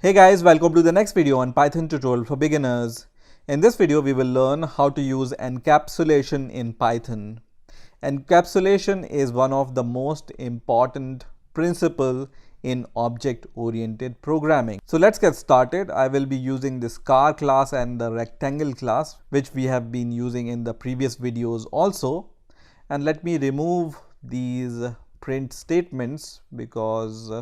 Hey guys, welcome to the next video on Python tutorial for beginners. In this video, we will learn how to use encapsulation in Python. Encapsulation is one of the most important principle in object-oriented programming. So let's get started. I will be using this car class and the rectangle class, which we have been using in the previous videos also. And let me remove these print statements because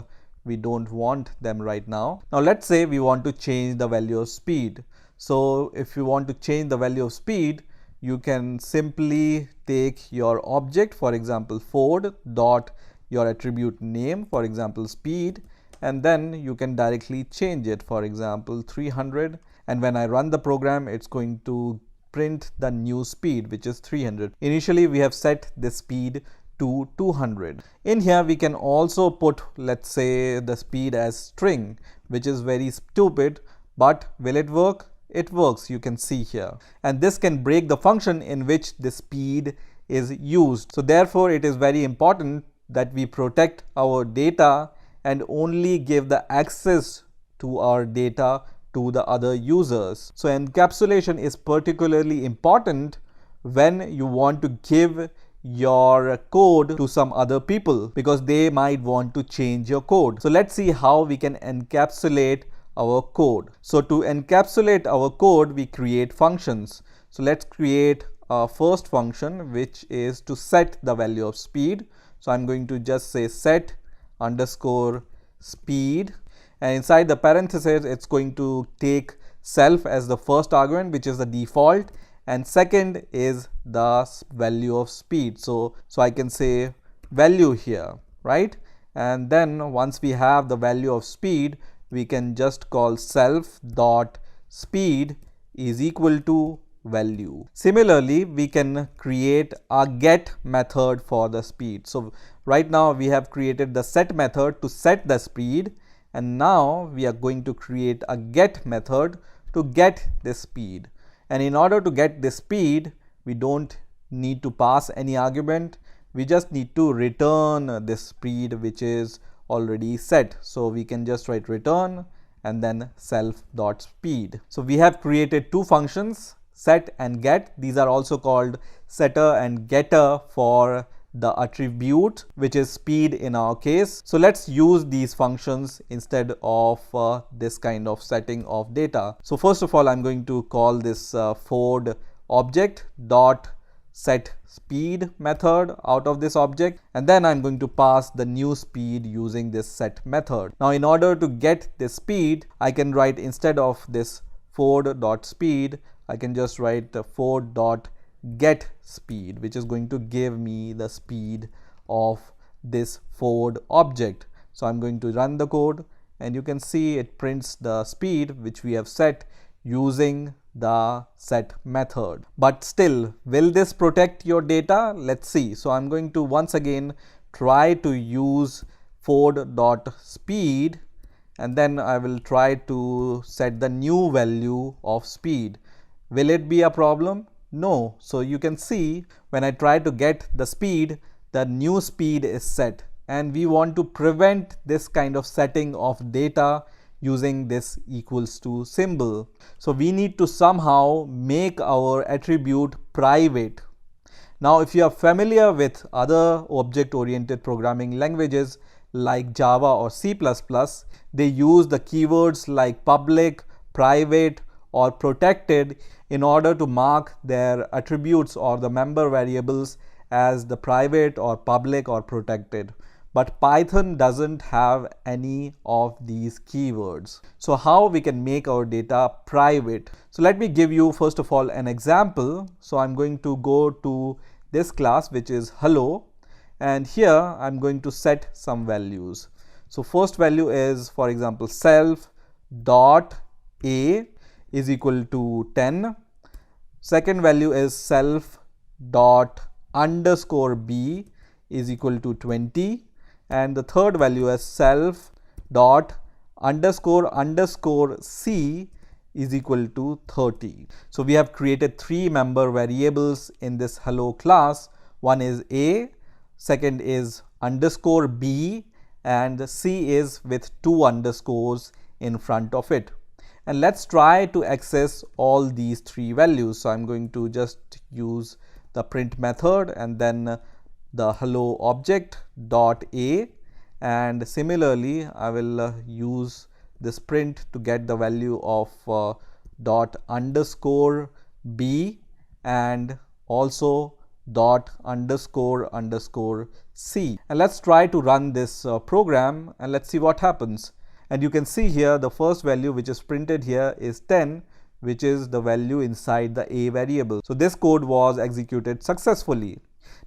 we don't want them right now. Now let's say we want to change the value of speed. So if you want to change the value of speed, you can simply take your object, for example Ford dot your attribute name, for example speed, and then you can directly change it, for example 300, and when I run the program it's going to print the new speed, which is 300. Initially we have set the speed to 200. In here we can also put, let's say, the speed as string, which is very stupid, but will it work? It works, you can see here. And this can break the function in which the speed is used. So therefore it is very important that we protect our data and only give the access to our data to the other users. So encapsulation is particularly important when you want to give your code to some other people because they might want to change your code. So let's see how we can encapsulate our code. So to encapsulate our code, we create functions. So let's create a first function, which is to set the value of speed. So I'm going to just say set underscore speed, and inside the parentheses it's going to take self as the first argument, which is the default, and second is the value of speed. So I can say value here, right? And then once we have the value of speed, we can just call self dot speed is equal to value. Similarly, we can create a get method for the speed. So right now we have created the set method to set the speed, and now we are going to create a get method to get the speed. And in order to get this speed, we don't need to pass any argument. We just need to return this speed, which is already set. So we can just write return and then self.speed. So we have created two functions, set and get. These are also called setter and getter for the attribute, which is speed in our case. So let's use these functions instead of this kind of setting of data. So first of all, I'm going to call this Ford object dot set speed method out of this object, and then I'm going to pass the new speed using this set method. Now in order to get this speed, I can write, instead of this Ford dot speed, I can just write Ford dot get speed, which is going to give me the speed of this Ford object. So I'm going to run the code, and you can see it prints the speed which we have set using the set method. But still, will this protect your data? Let's see. So I'm going to once again try to use Ford dot speed, and then I will try to set the new value of speed. Will it be a problem? No. So you can see when I try to get the speed, the new speed is set, and we want to prevent this kind of setting of data using this equals to symbol. So we need to somehow make our attribute private. Now if you are familiar with other object-oriented programming languages like Java or C++, they use the keywords like public, private, or protected in order to mark their attributes or the member variables as the private or public or protected. But Python doesn't have any of these keywords. So how we can make our data private? So let me give you first of all an example. So I'm going to go to this class, which is hello, and here I'm going to set some values. So first value is, for example, self dot a is equal to 10. Second value is self dot underscore b is equal to 20. And the third value is self dot underscore c is equal to 30. So we have created three member variables in this hello class. One is a, second is underscore b, and C is with 2 underscores in front of it. And let's try to access all these 3 values. So I'm going to just use the print method and then the hello object dot a, and similarly I will use this print to get the value of dot underscore b and also dot underscore underscore c. And let's try to run this program and let's see what happens. And you can see here the first value which is printed here is 10, which is the value inside the a variable. So this code was executed successfully.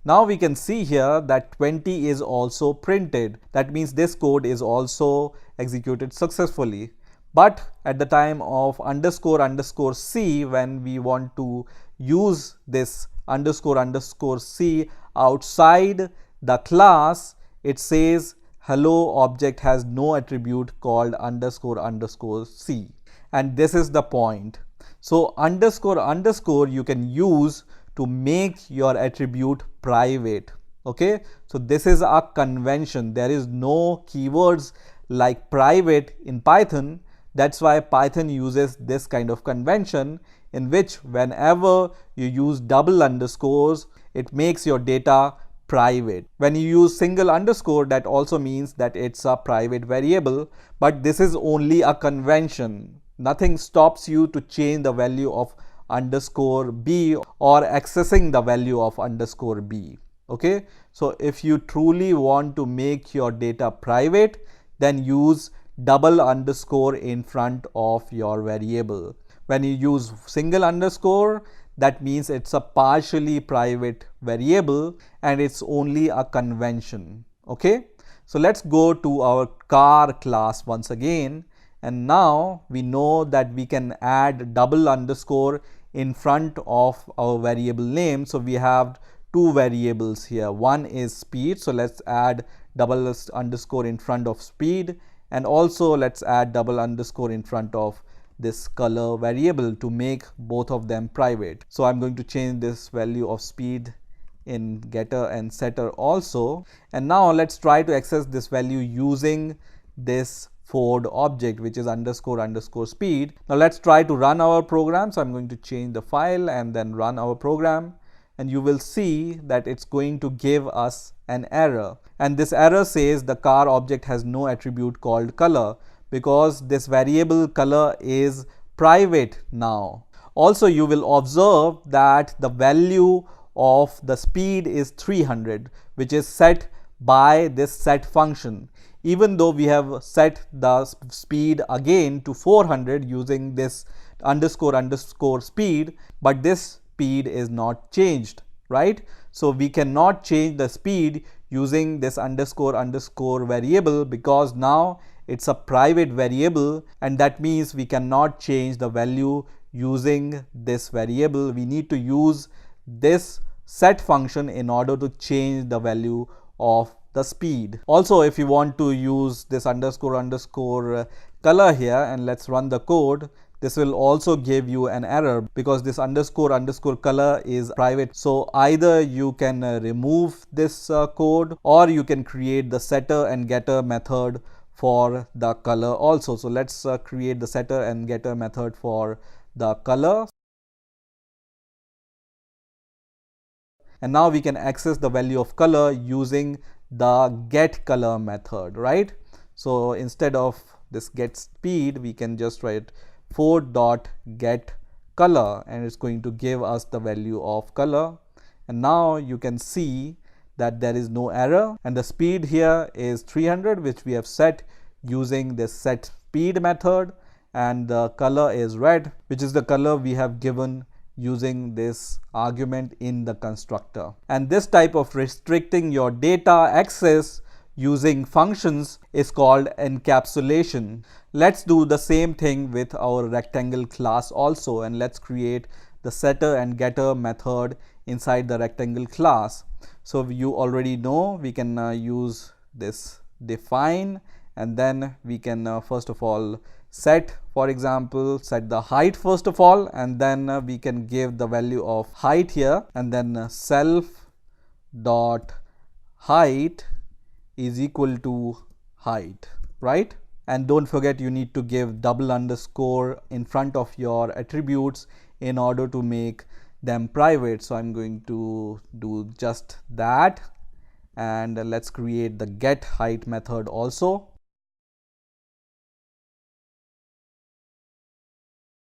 Now we can see here that 20 is also printed. That means this code is also executed successfully. But at the time of underscore underscore c, when we want to use this underscore underscore c outside the class, it says hello object has no attribute called underscore underscore c. And this is the point. So underscore underscore you can use to make your attribute private. Okay, so this is a convention. There is no keywords like private in Python. That's why Python uses this kind of convention in which whenever you use double underscores, it makes your data private. When you use single underscore, that also means that it's a private variable, but this is only a convention. Nothing stops you to change the value of underscore b or accessing the value of underscore b. Okay, so if you truly want to make your data private, then use double underscore in front of your variable. When you use single underscore, that means it's a partially private variable and it's only a convention. Okay, so let's go to our car class once again, and now we know that we can add double underscore in front of our variable name. So we have 2 variables here. One is speed, so let's add double underscore in front of speed, and also let's add double underscore in front of this color variable to make both of them private. So I'm going to change this value of speed in getter and setter also. And now let's try to access this value using this Ford object, which is underscore underscore speed. Now let's try to run our program. So I'm going to change the file and then run our program, and you will see that it's going to give us an error. And this error says the car object has no attribute called color, because this variable color is private now. Also, you will observe that the value of the speed is 300, which is set by this set function. Even though we have set the speed again to 400 using this underscore underscore speed, but this speed is not changed, right? So we cannot change the speed using this underscore underscore variable, because now it's a private variable, and that means we cannot change the value using this variable. We need to use this set function in order to change the value of the speed. Also, if you want to use this underscore underscore color here, and let's run the code, this will also give you an error because this underscore underscore color is private. So either you can remove this code, or you can create the setter and getter method for the color also. So let's create the setter and getter method for the color. And now we can access the value of color using the get color method, right? So instead of this get speed, we can just write Ford.get color, and it's going to give us the value of color. And now you can see that there is no error, and the speed here is 300, which we have set using this set speed method, and the color is red, which is the color we have given using this argument in the constructor. And this type of restricting your data access using functions is called encapsulation. Let's do the same thing with our rectangle class also, and let's create the setter and getter method inside the rectangle class. So you already know we can use this define, and then we can first of all set, for example, set the height first of all, and then we can give the value of height here, and then self dot height is equal to height, right? And don't forget, you need to give double underscore in front of your attributes in order to make them private. So I'm going to do just that, and let's create the get height method also.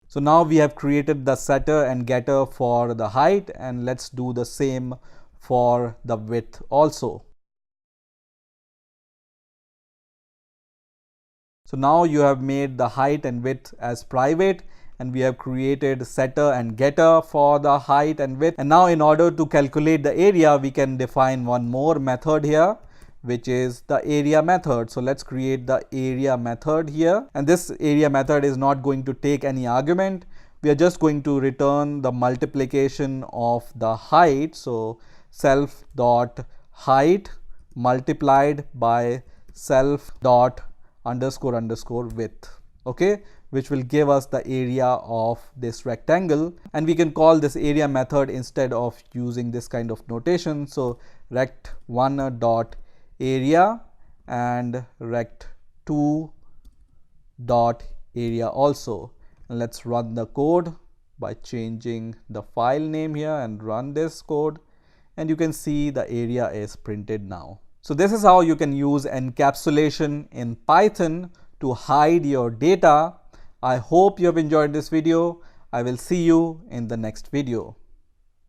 So now we have created the setter and getter for the height, and let's do the same for the width also. So now you have made the height and width as private, and we have created setter and getter for the height and width. And now in order to calculate the area, we can define one more method here, which is the area method. So let's create the area method here. And this area method is not going to take any argument. We are just going to return the multiplication of the height. So self dot height multiplied by self dot underscore underscore width, okay, which will give us the area of this rectangle. And we can call this area method instead of using this kind of notation. So rect1 dot area and rect2 dot area also. And let's run the code by changing the file name here and run this code, and you can see the area is printed now. So this is how you can use encapsulation in Python to hide your data. I hope you have enjoyed this video. I will see you in the next video.